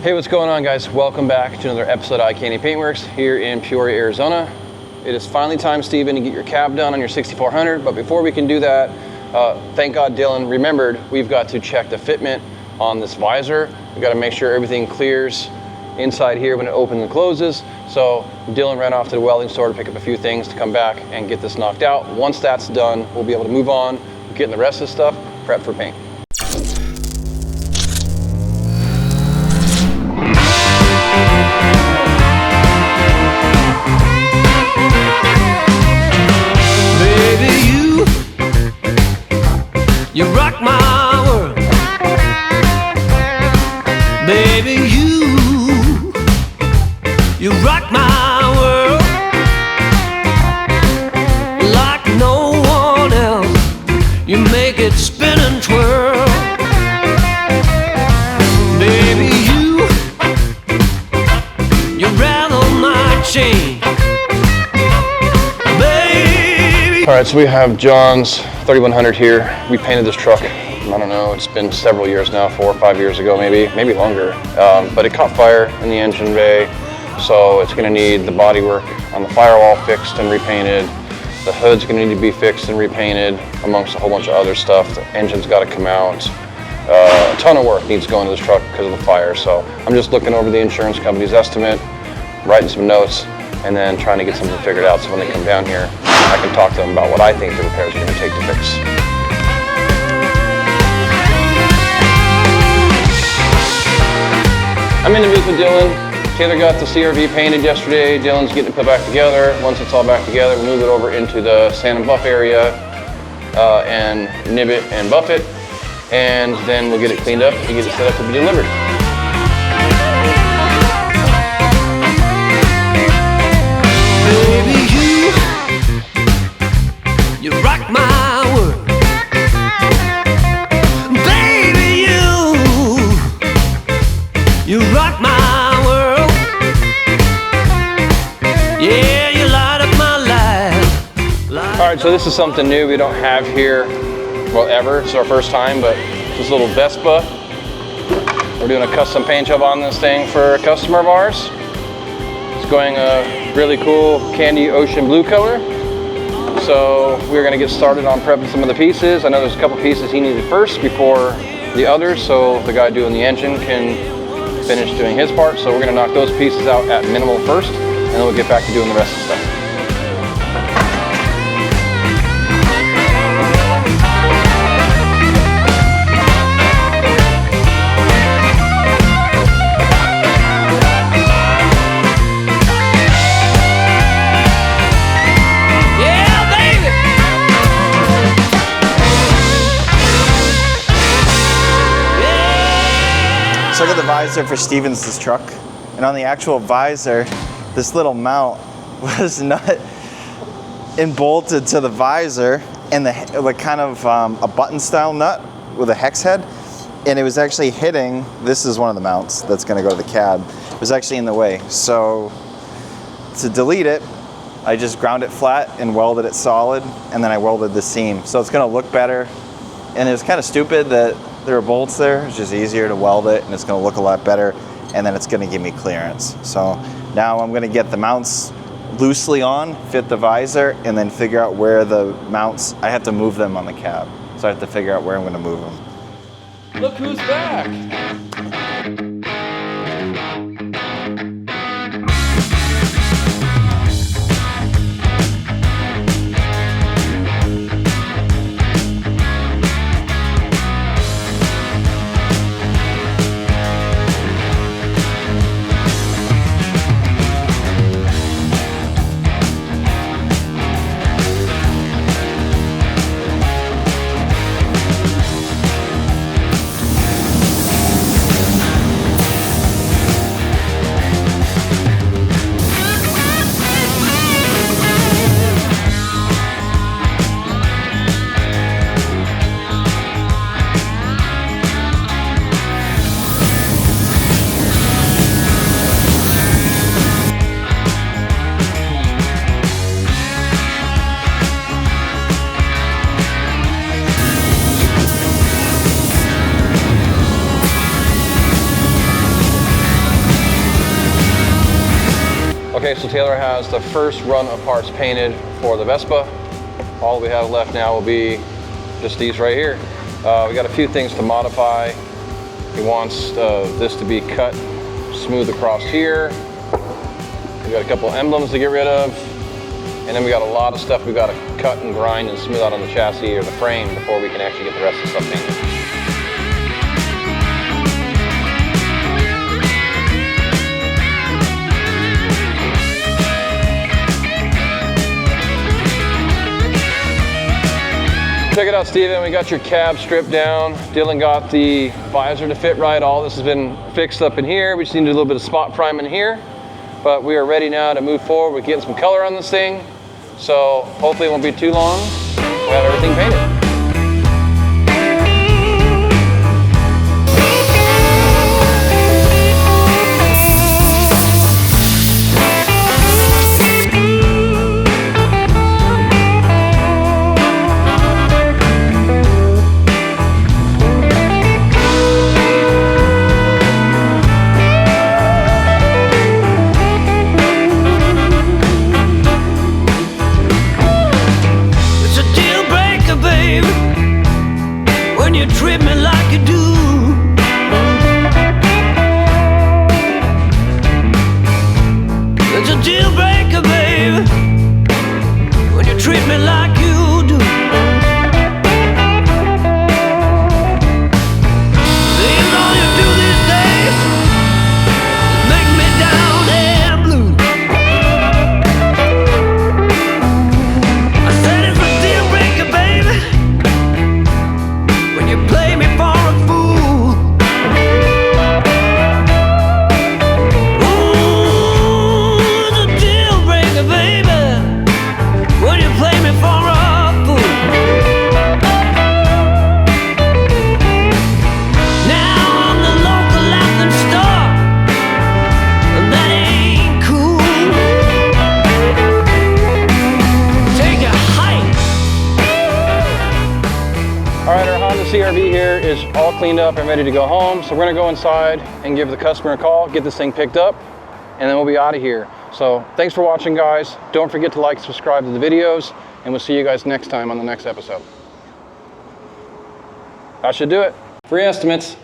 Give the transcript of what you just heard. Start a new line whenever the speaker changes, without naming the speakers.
Hey, what's going on, guys? Welcome back to another episode of I.K.P Paintworks here in Peoria, Arizona. It is finally time, Steven, to get your cab done on your 6400, but before we can do that, thank God Dylan remembered we've got to check the fitment on this visor. We've got to make sure everything clears inside here when it opens and closes. So Dylan ran off to the welding store to pick up a few things to come back and get this knocked out. Once that's done, we'll be able to move on, getting the rest of the stuff prepped for paint.
You rock my world, baby. You rock my world like no one else. You make it spin and twirl, baby. You rattle my chain, baby.
All right, so we have John's 3100 here. We painted this truck, I don't know, it's been several years now, 4 or 5 years ago maybe longer. But it caught fire in the engine bay, so it's gonna need the body work on the firewall fixed and repainted. The hood's gonna need to be fixed and repainted, amongst a whole bunch of other stuff. The engine's gotta come out. A ton of work needs to go into this truck because of the fire. So I'm just looking over the insurance company's estimate, writing some notes, and then trying to get something figured out so when they come down here, I can talk to them about what I think the repairs are going to take to fix. I'm in the booth with Dylan. Taylor got the CRV painted yesterday. Dylan's getting it put back together. Once it's all back together, we'll move it over into the sand and buff area and nib it and buff it. And then we'll get it cleaned up and get it set up to be delivered.
You rock my world, baby. You rock my world. Yeah, you light up my life.
All right, so this is something new we don't have here, well, ever. It's our first time, but this little Vespa. We're doing a custom paint job on this thing for a customer of ours. It's going a really cool candy ocean blue color. So we're gonna get started on prepping some of the pieces. I know there's a couple pieces he needed first before the others, so the guy doing the engine can finish doing his part. So we're gonna knock those pieces out at minimal first, and then we'll get back to doing the rest of the stuff.
So I got the visor for Stevens' truck, and on the actual visor, this little mount was not bolted to the visor, and like kind of a button style nut with a hex head, and it was actually hitting. This is one of the mounts that's going to go to the cab. It was actually in the way. So to delete it, I just ground it flat and welded it solid, and then I welded the seam. So it's going to look better, and it was kind of stupid that there are bolts there. It's just easier to weld it, and it's going to look a lot better, and then it's going to give me clearance. So now I'm going to get the mounts loosely on, fit the visor, and then figure out where the mounts, I have to move them on the cab. So I have to figure out where I'm going to move them.
Look who's back! Okay, so Taylor has the first run of parts painted for the Vespa. All we have left now will be just these right here. We got a few things to modify. He wants this to be cut smooth across here. We got a couple emblems to get rid of. And then we got a lot of stuff we got to cut and grind and smooth out on the chassis or the frame before we can actually get the rest of the stuff painted. Check it out, Steven. We got your cab stripped down. Dylan got the visor to fit right. All this has been fixed up in here. We just need to do a little bit of spot prime in here. But we are ready now to move forward with getting some color on this thing. So hopefully it won't be too long. We'll have everything painted.
Treat me like you do. It's a deal breaker, baby, when you treat me like you do. Baby, all you do these days is make me down and blue. I said it's a deal breaker, baby, you play me for a fool. Ooh, it's a deal breaker, baby, when you play me for a fool. Now I'm the local laughing star, and that ain't cool. Take a hike.
All right, our Honda CR-V here is all cleaned up and ready to go home. So we're gonna go inside and give the customer a call, get this thing picked up, and then we'll be out of here. So thanks for watching, guys. Don't forget to like, subscribe to the videos, and we'll see you guys next time on the next episode. That should do it. Free estimates.